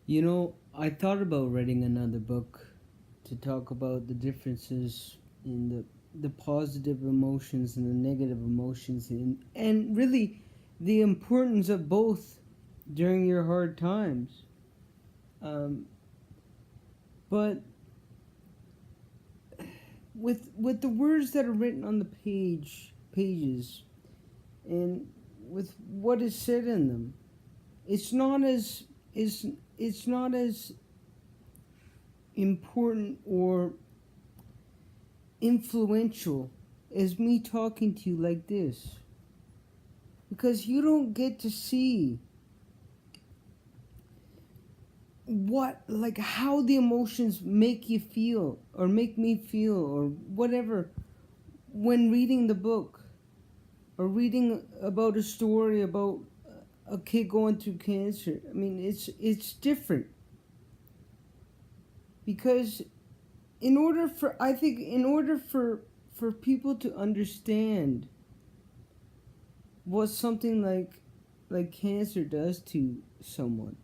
I thought about writing another book to talk about the differences in the positive emotions and the negative emotions, and really the importance of both during your hard times. Um, but with the words that are written on the pages, and with what is said in them, it's not as is it's not as important or influential as me talking to you like this, because you don't get to see what, like, how the emotions make you feel or make me feel or whatever when reading the book or reading about a story about a kid going through cancer. I mean, it's different, because in order for people to understand what something like cancer does to someone,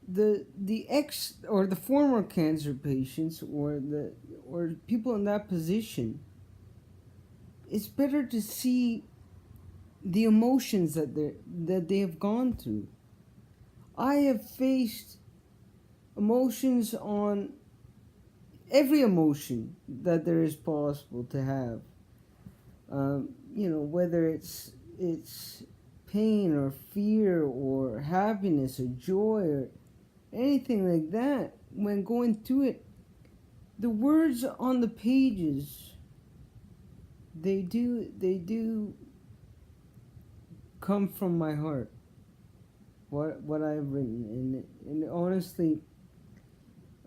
the ex or the former cancer patients or people in that position, it's better to see the emotions that they have gone through. I have faced emotions on every emotion that there is possible to have. Whether it's pain or fear or happiness or joy or anything like that. When going through it, the words on the pages, they do come from my heart. What I've written, and honestly,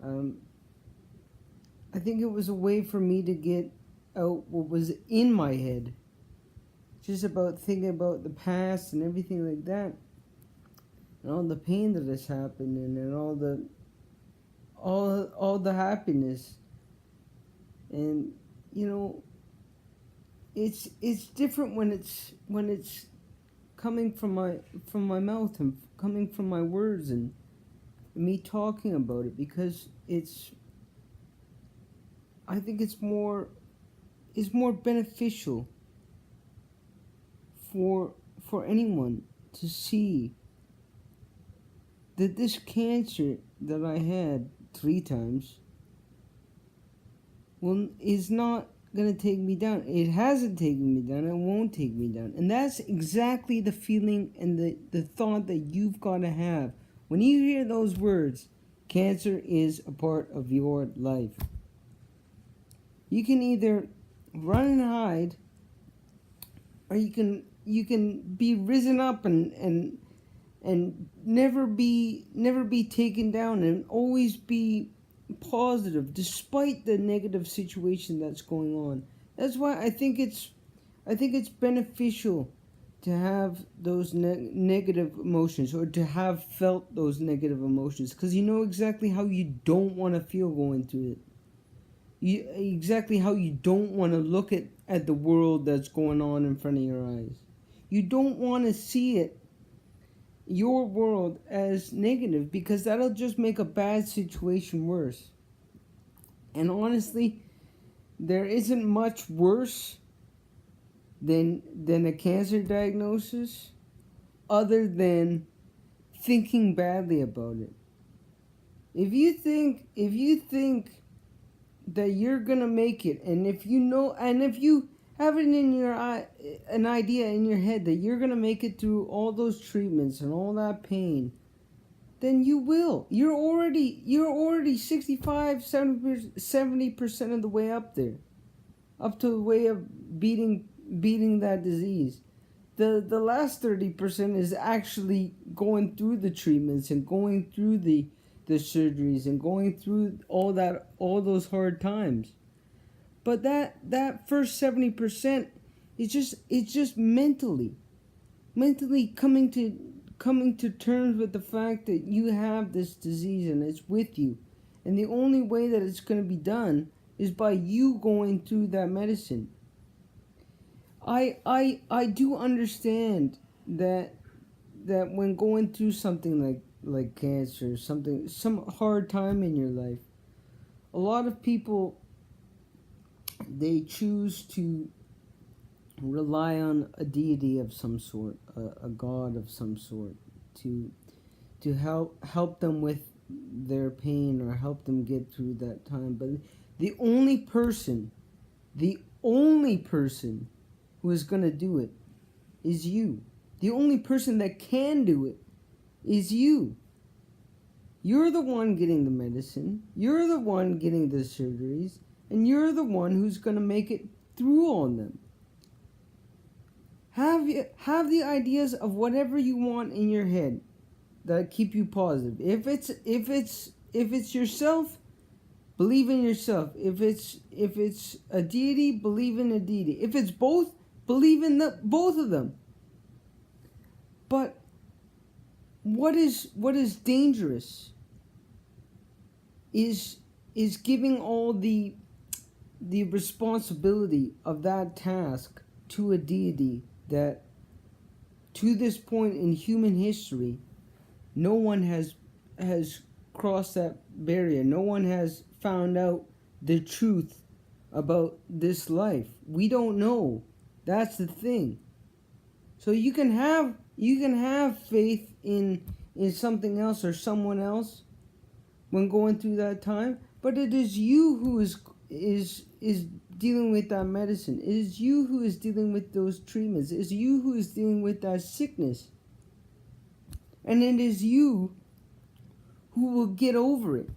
um, I think it was a way for me to get out what was in my head, just about thinking about the past and everything like that, and all the pain that has happened, and all the happiness. And you know it's different when it's coming from my mouth and coming from my words and me talking about it, because I think it's more beneficial for anyone to see that this cancer that I had 3 times is not gonna take me down. It hasn't taken me down. It won't take me down. And that's exactly the feeling and the thought that you've got to have when you hear those words. Cancer is a part of your life. You can either run and hide, or you can be risen up and never be taken down, and always be positive despite the negative situation that's going on. That's why I think it's beneficial to have those negative emotions, or to have felt those negative emotions, because you know exactly how you don't want to feel going through it. Exactly how you don't want to look at the world that's going on in front of your eyes. You don't want to see it, your world, as negative, because that'll just make a bad situation worse. And honestly, there isn't much worse than a cancer diagnosis, other than thinking badly about it. If you think that you're gonna make it, and if you have it in your an idea in your head that you're gonna make it through all those treatments and all that pain, then you will. You're already 65, 70% of the way up there, up to the way of beating that disease. The last 30% is actually going through the treatments and going through the surgeries and going through all those hard times. But that first 70%, it's just mentally coming to terms with the fact that you have this disease and it's with you. And the only way that it's going to be done is by you going through that medicine. I do understand that that when going through something like cancer, some hard time in your life, a lot of people, they choose to rely on a deity of some sort, a god of some sort, to help them with their pain or help them get through that time. But the only person who is going to do it is you. The only person that can do it is you. You're the one getting the medicine. You're the one getting the surgeries. And you're the one who's going to make it through on them. Have the ideas of whatever you want in your head that keep you positive. If it's yourself, believe in yourself. If it's a deity, believe in a deity. If it's both, believe in both of them. But what is dangerous is giving all the responsibility of that task to a deity that, to this point in human history, no one has crossed that barrier. No one has found out the truth about this life. We don't know. That's the thing. So you can have faith in something else or someone else when going through that time, but it is you who is dealing with that medicine. It is you who is dealing with those treatments. It is you who is dealing with that sickness. And it is you who will get over it.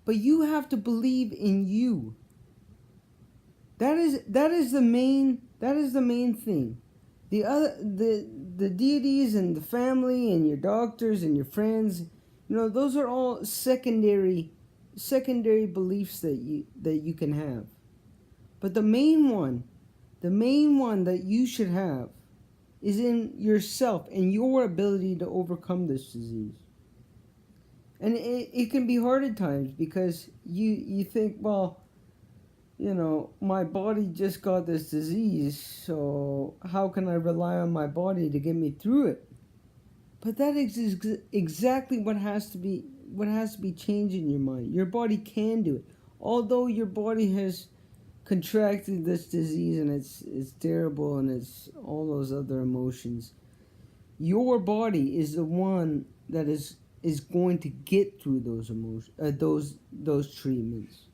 But you have to believe in you. That is the main thing. The deities and the family and your doctors and your friends, those are all secondary beliefs that you can have. But the main one that you should have is in yourself and your ability to overcome this disease. And it can be hard at times because you think, well, my body just got this disease, so how can I rely on my body to get me through it? But that is exactly what has to be changed in your mind. Your body can do it. Although your body has contracted this disease and it's terrible and it's all those other emotions, your body is the one that is going to get through those emotions, those treatments.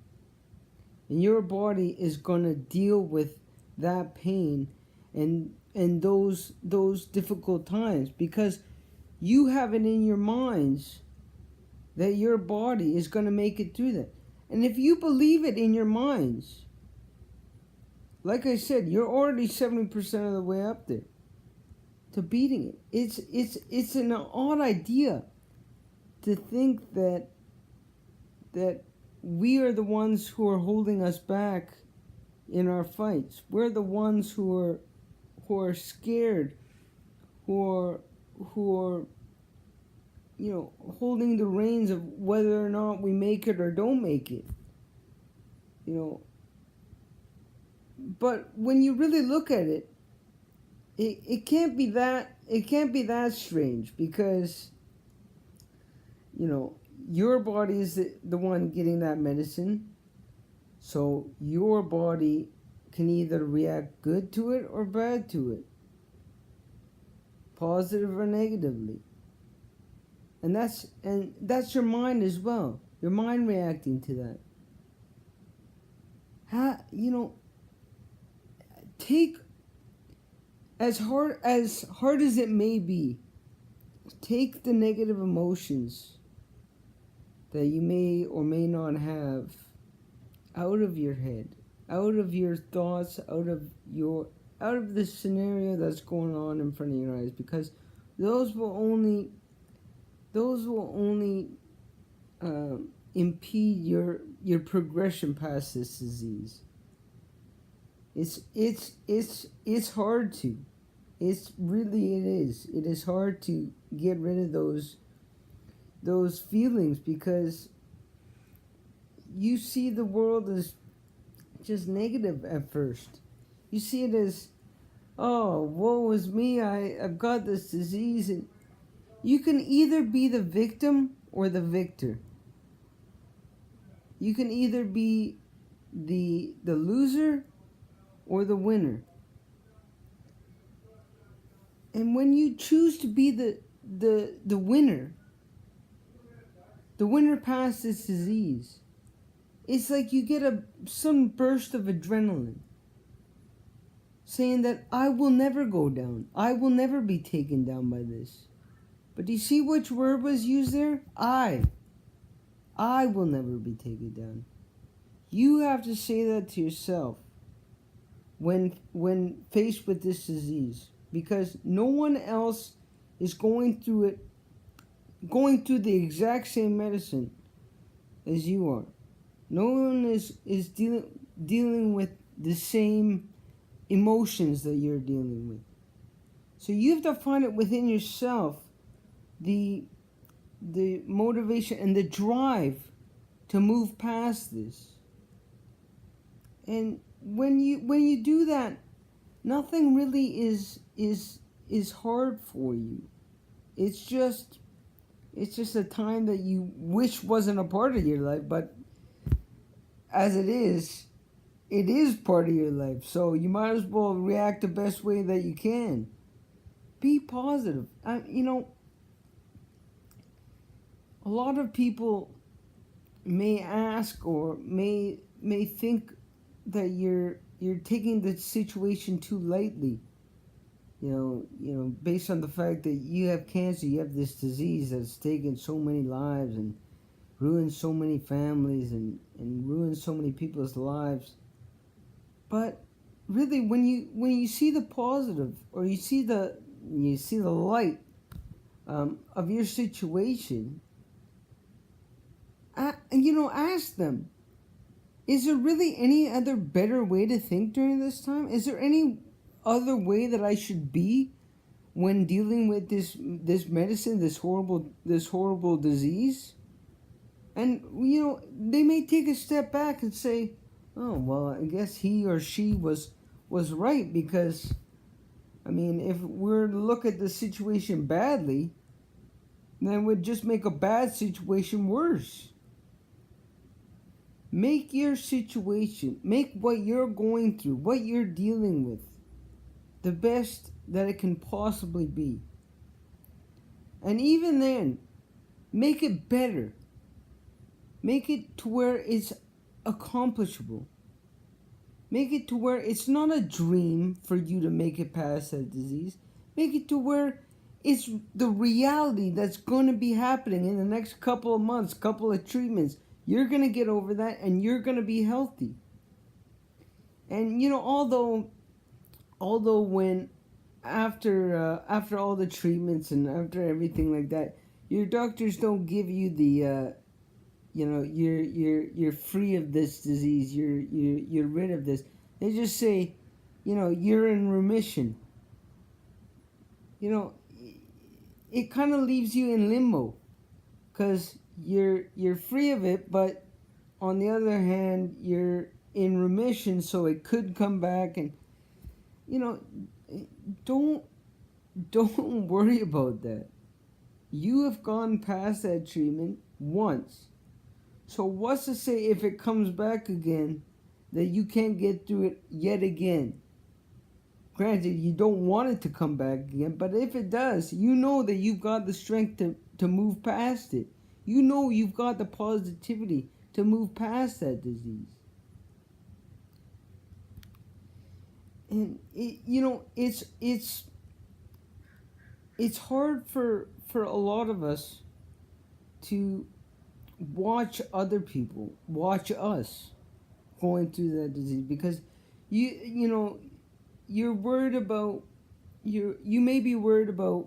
And your body is going to deal with that pain and those difficult times, because you have it in your minds that your body is going to make it through that. And if you believe it in your minds, like I said, you're already 70% of the way up there to beating it. It's an odd idea to think that we are the ones who are holding us back in our fights. We're the ones who are scared, who are holding the reins of whether or not we make it or don't make it. But when you really look at it, it can't be that strange, because your body is the one getting that medicine. So your body can either react good to it or bad to it, positive or negatively. And that's your mind as well. Your mind reacting to that. Take as hard as it may be, take the negative emotions that you may or may not have out of your head, out of your thoughts, out of the scenario that's going on in front of your eyes, because those will only impede your progression past this disease. It's hard to. It is hard to get rid of those feelings, because you see the world as just negative at first. You see it as, oh, woe is me, I've got this disease, and You can either be the victim or the victor. You can either be the loser or the winner. And when you choose to be the winner past this disease, it's like you get some burst of adrenaline saying that I will never go down. I will never be taken down by this. But do you see which word was used there? I will never be taken down. You have to say that to yourself when faced with this disease, because no one else is going through the exact same medicine as you are. No one is dealing with the same emotions that you're dealing with. So you have to find it within yourself, the motivation and the drive to move past this. And when you do that, nothing really is hard for you. It's just a time that you wish wasn't a part of your life, but as it is part of your life. So you might as well react the best way that you can. Be positive. A lot of people may ask or may think that you're taking the situation too lightly. Based on the fact that you have cancer, you have this disease that's taken so many lives and ruined so many families and ruined so many people's lives. But really, when you see the positive, or you see the light of your situation, ask them, is there really any other better way to think during this time? Is there any other way that I should be when dealing with this medicine, this horrible disease? And they may take a step back and say, oh, well, I guess he or she was right, because if we're to look at the situation badly, then it would just make a bad situation worse. Make your situation, make what you're going through, what you're dealing with, the best that it can possibly be. And even then, make it better. Make it to where it's accomplishable. Make it to where it's not a dream for you to make it past that disease. Make it to where it's the reality that's going to be happening in the next couple of months, couple of treatments. You're going to get over that and you're going to be healthy. And although when after all the treatments and after everything like that, your doctors don't give you the you're free of this disease, you're rid of this. They just say, you're in remission. It kind of leaves you in limbo, because you're free of it, but on the other hand, you're in remission, so it could come back. And don't worry about that. You have gone past that treatment once. So what's to say if it comes back again that you can't get through it yet again? Granted, you don't want it to come back again, but if it does, you know that you've got the strength to move past it. You know you've got the positivity to move past that disease. And it's hard for a lot of us to watch other people, watch us going through that disease, because you're worried about, you may be worried about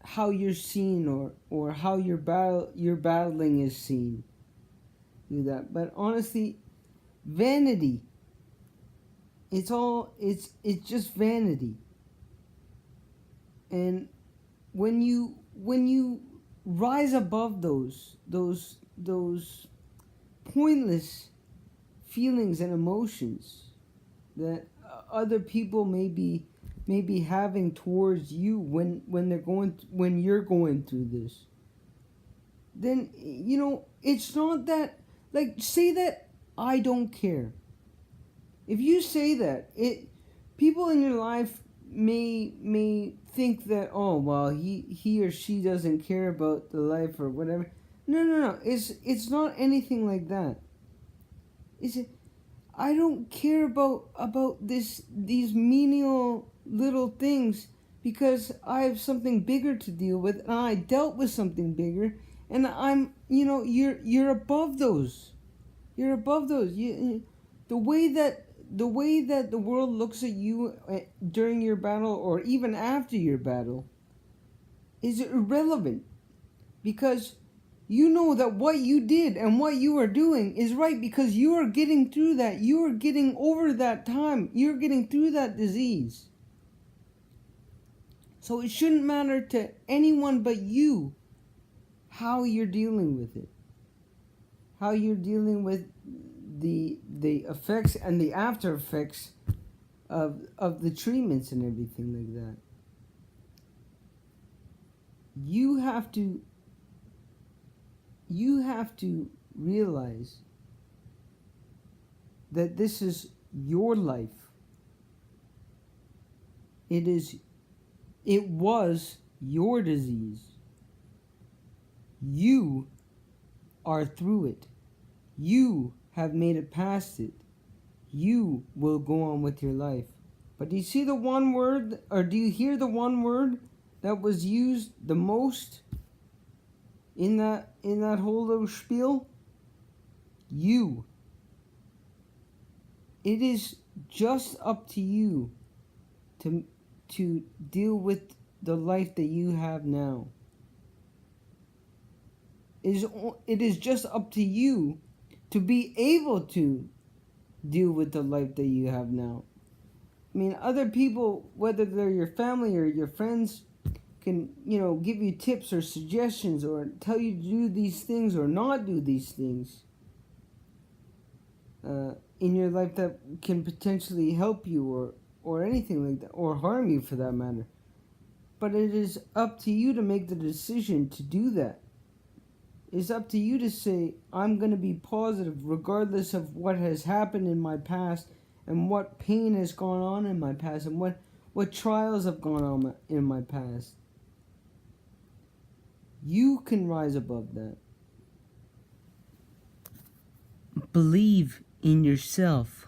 how you're seen, or how your battling is seen. Do that. But honestly, vanity, it's just vanity. And when you rise above those pointless feelings and emotions that other people may be may be having towards you when when you're going through this, then it's not that, like, say that I don't care. If you say that, people in your life may think that, oh well, he or she doesn't care about the life or whatever. No. It's not anything like that. It's I don't care about these menial little things, because I have something bigger to deal with, and I dealt with something bigger, and I'm you're above those. You're above those. The way that the world looks at you during your battle or even after your battle is irrelevant, because you know that what you did and what you are doing is right, because you are getting through that. You are getting over that time. You're getting through that disease. So it shouldn't matter to anyone but you how you're dealing with it. How you're dealing with the effects and the after effects of the treatments and everything like that. You have to realize that this is your life. It was your disease. You are through it. You have made it past it. You will go on with your life. But do you see the one word, or do you hear the one word that was used the most in that whole little spiel? You. It is just up to you to deal with the life that you have now. It is just up to you to be able to deal with the life that you have now. I mean, other people, whether they're your family or your friends, can, give you tips or suggestions or tell you to do these things or not do these things in your life that can potentially help you or anything like that, or harm you for that matter. But it is up to you to make the decision to do that. It's up to you to say, I'm going to be positive regardless of what has happened in my past and what pain has gone on in my past and what trials have gone on in my past. You can rise above that. Believe in yourself.